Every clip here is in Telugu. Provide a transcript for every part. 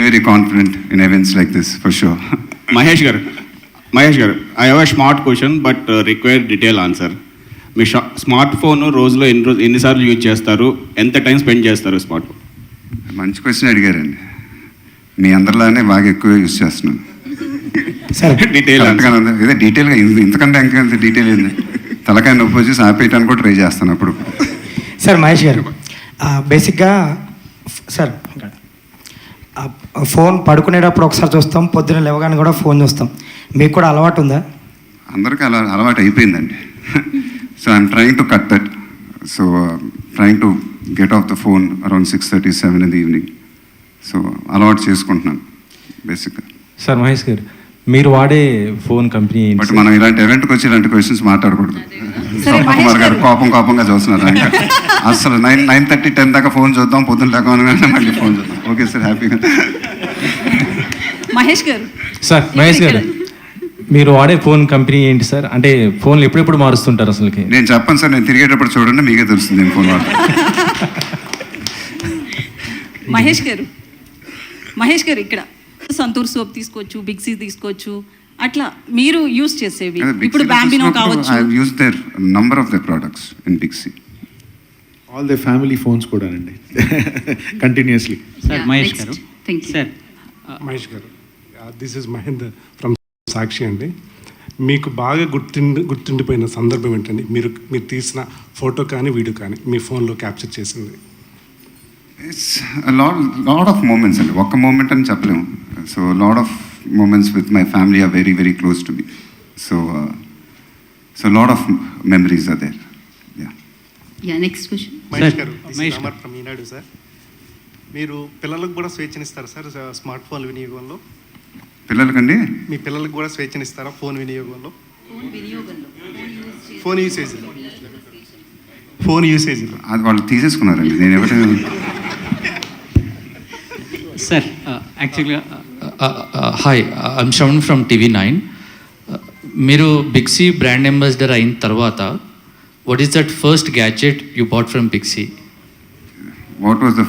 very confident in events like this, for sure. Mahesh garu, I have a smart question but require detailed answer. Me smart phone రోజులో ఎన్నిసార్లు యూజ్ చేస్తారు, ఎంత టైం స్పెండ్ చేస్తారు స్మార్ట్ ఫోన్? మంచి క్వశ్చన్ అడిగారండి. మీ అందరిలానే బాగా ఎక్కువ యూజ్ చేస్తున్నాను. ఇదే డీటెయిల్గా ఇంతకంటే ఇంకా డీటెయిల్ ఏంది, తలకాయ నొప్పి వచ్చేసి ఆపేయటానికి కూడా ట్రై చేస్తాను అప్పుడు. సార్ మహేష్ గారు, బేసిక్గా సార్ ఫోన్ పడుకునేటప్పుడు ఒకసారి చూస్తాం, పొద్దున్న లేవగానే కూడా ఫోన్ చూస్తాం. మీకు కూడా అలవాటు ఉందా? అందరికీ అలవాటు అయిపోయిందండి. So I'm trying to cut that. So trying to get off the phone around 6:37 in the evening. So అలవాటు చేసుకుంటున్నాను బేసిక్గా. సార్ మహేష్ గారు, మీరు వాడే ఫోన్ కంపెనీ? బట్ మనం ఇలాంటి ఈవెంట్కి వచ్చి ఇలాంటి క్వశ్చన్స్ మాట్లాడకూడదు. కుమార్ గారు కోపంగా చూస్తున్నారు. అసలు 9:30, 10 దాకా ఫోన్ చూద్దాం, పొద్దున్న లేకపోతే మళ్ళీ ఫోన్ చూద్దాం. ఓకే సార్, హ్యాపీగా. మహేష్ గారు, సార్ మహేష్ గారు, మీరు వాడే ఫోన్ కంపెనీ ఏంటి సార్? అంటే ఫోన్లు ఎప్పుడెప్పుడు మారుస్తుంటారు అసలుకి? నేను చెప్పను సార్, నేను తిరిగేటప్పుడు చూడండి, మీకే తెలుస్తుంది నేను ఫోన్ వాడు. మహేష్ గారు ఇక్కడ సంతూర్ సోప్ తీసుకోవచ్చు, బిగ్సీ తీసుకోవచ్చు, అట్లా మీరు యూజ్ చేసేవి ఇప్పుడు బాంబినో కావచ్చు. I use their number of the products in Big C. All the family phones కూడా అండి, కంటిన్యూస్లీ. సార్ మహేష్ గారు, సార్ మహేష్ గారు, దిస్ ఇస్ మహేందర్ ఫ్రమ్ సాక్షి అండి. మీకు బాగా గుర్తుండిపోయిన సందర్భం ఏంటండి? మీరు తీసిన ఫోటో కానీ వీడియో కానీ మీ ఫోన్లో క్యాప్చర్ చేసింది? ఇట్స్ లాట్ ఆఫ్ మూమెంట్స్ అండి, ఒక్క మూమెంట్ అని చెప్పలేము. So lot of moments with my family are very very close to me. So lot of memories are there. Next question. Mahesh garu, from Eenadu sir. మీరు పిల్లలకు కూడా స్వేచ్ఛనిస్తారా సార్ స్మార్ట్ ఫోన్ వినియోగంలో? పిల్లలకండి? మీ పిల్లలకు కూడా స్వేచ్ఛనిస్తారా ఫోన్ వినియోగంలో? ఫోన్ యూసేజ్లో అది వాళ్ళు తీసేసుకున్నారండి. నేను ఎవరు సార్ యాక్చువల్గా hi, I'm Shravan from TV9. మీరు బిగ్సీ బ్రాండ్ అంబాసిడర్ అయిన తర్వాత what is that first gadget you bought from Bixi? What was the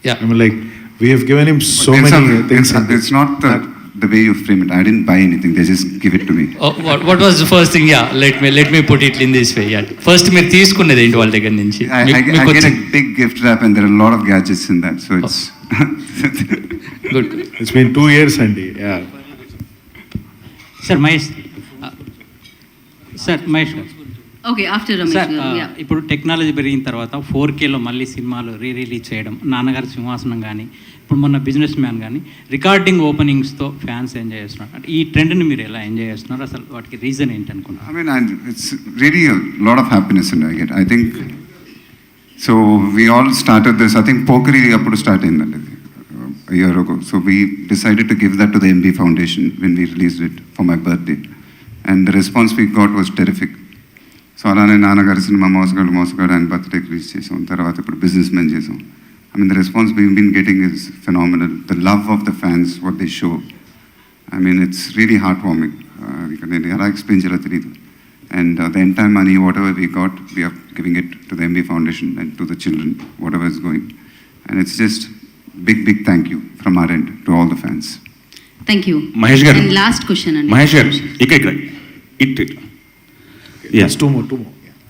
yeah, I mean, like, we have given him so many things. It's not the way you frame it. I didn't buy anything, they just give it to me. oh, what was the first thing? Yeah, let me put it in this way. Yeah, first మీరు తీసుకున్నది ఏంటి వాళ్ళ దగ్గర నుంచి? I get a big gift wrap and there are a lot of gadgets in that, so it's good. It's been 2 years అండి. Yeah. సార్ మహేష్ గారు, ఓకే, ఆఫ్టర్ రమేష్ గారు. ఇప్పుడు టెక్నాలజీ పెరిగిన తర్వాత 4Kలో మళ్ళీ సినిమాలు రిలీజ్ చేయడం, నాన్నగారి సింహాసనం కానీ, ఇప్పుడు మొన్న బిజినెస్ మ్యాన్ కానీ రికార్డింగ్ ఓపెనింగ్స్తో ఫ్యాన్స్ ఎంజాయ్ చేస్తున్నారు. అంటే ఈ ట్రెండ్ని మీరు ఎలా ఎంజాయ్ చేస్తున్నారు? అసలు వాటికి రీజన్ ఏంటి అనుకుంటున్నారు? I mean, it's really a lot of happiness in it. I think so. We all started this. I think Pokeri appudu start ayindandi a year ago. So we decided to give that to the MB Foundation when we released it for my birthday, and the response we got was terrific. So అలానే నాన్నగారి సినిమా మోసగాడు ఆయన బర్త్డేకి రిలీజ్ చేసాం, తర్వాత ఇప్పుడు బిజినెస్ మెన్ చేసాం. I mean the response we been getting is phenomenal. The love of the fans, what they show, I mean it's really heartwarming. ఇక నేను ఎలా ఎక్స్ప్లెయిన్ చేయాలో తెలియదు. And the entire money whatever we got, we're giving it to the MB Foundation and to the children whatever is going. And it's just big thank you from our end to all the fans. Thank you. Mahesh గారు, లాస్ట్ క్వశ్చన్ అండి. మహేష్ గారు, ఇక్కడ Two more.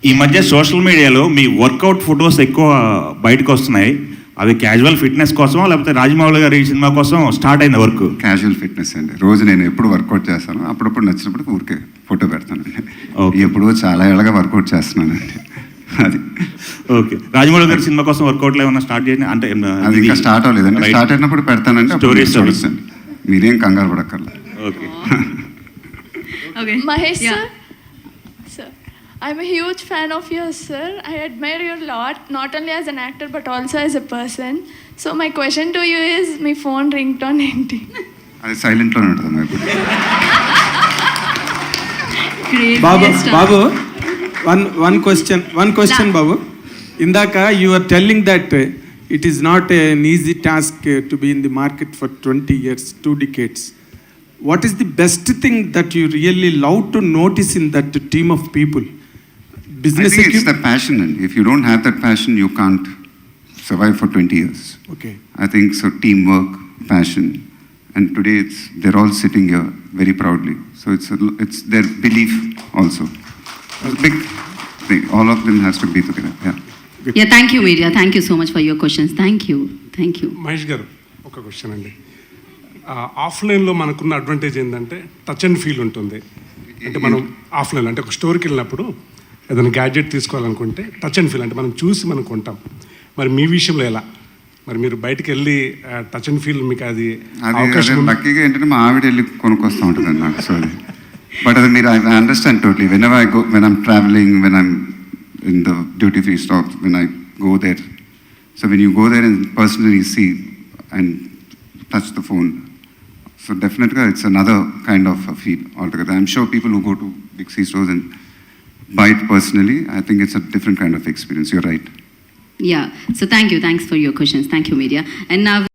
ఈ మధ్య సోషల్ మీడియాలో మీ వర్కౌట్ ఫొటోస్ ఎక్కువ బయటకు వస్తున్నాయి. అవి క్యాజువల్ ఫిట్నెస్ కోసమా లేకపోతే రాజమౌళి గారి సినిమా కోసం స్టార్ట్ అయిన వర్క్? క్యాజువల్ ఫిట్నెస్ అండి. రోజు నేను ఎప్పుడు వర్కౌట్ చేస్తాను, అప్పుడప్పుడు నచ్చినప్పుడు ఊరికే ఫోటో పెడతానండి. ఎప్పుడో చాలా ఏళ్ళగా వర్కౌట్ చేస్తున్నానండి. అది ఓకే. రాజమౌళి గారి సినిమా కోసం వర్కౌట్లు ఏమన్నా స్టార్ట్ చేయండి అంటే? అది ఇంకా స్టార్ట్ అవ్వలేదండి. స్టార్ట్ అయినప్పుడు పెడతానంటే స్టోరీస్ చూపిస్తాను, మీరేం కంగారు పడక్కర్లా. Okay. Mahesh sir, I'm a huge fan of yours, sir. I admire you a lot, not only as an actor but also as a person. So my question to you is, my phone ringtone enti? అది సైలెంట్లోనే ఉంటుంది ఇప్పుడు. Babu, one question, Babu. Indaka you are telling that it is not an easy task to be in the market for 20 years, 2 decades. What is the best thing that you really love to notice in that team of people? I think it's the passion, and if you don't have that passion, you can't survived for 20 years. Okay. I think so, teamwork, passion, and today they're all sitting here very proudly. So it's their belief also. It's a big thing. All of them has to be together. Yeah. Thank you media, thank you so much for your questions. Thank you. Mahesh గారు, ఒక క్వశ్చన్ అండి. ఆఫ్లైన్లో మనకున్న అడ్వాంటేజ్ ఏంటంటే టచ్ అండ్ ఫీల్ ఉంటుంది. అంటే మనం ఆఫ్లైన్ అంటే ఒక స్టోర్కి వెళ్ళినప్పుడు ఏదైనా గ్యాడ్జెట్ తీసుకోవాలనుకుంటే టచ్ అండ్ ఫీల్ అంటే మనం చూసి మనం కొంటాం. మరి మీ విషయంలో ఎలా? మరి మీరు బయటకు వెళ్ళి టచ్ అండ్ ఫీల్ మీకు అది లక్కీగా ఏంటంటే మా ఆవిడ వెళ్ళి కొనుక్కొస్తూ ఉంటుంది అన్నమాట. సో అది బట్ అది మీరు I understand totally. When ever I go, when I'm travelling, when I'm in the duty free shops, when I go there. So when you go there and personally see and touch the phone, so definitely it's another kind of a feel altogether. I'm sure people who go to big C stores and buy it personally, I think it's a different kind of experience. You're right. Yeah. So thanks for your questions. Thank you, media. And now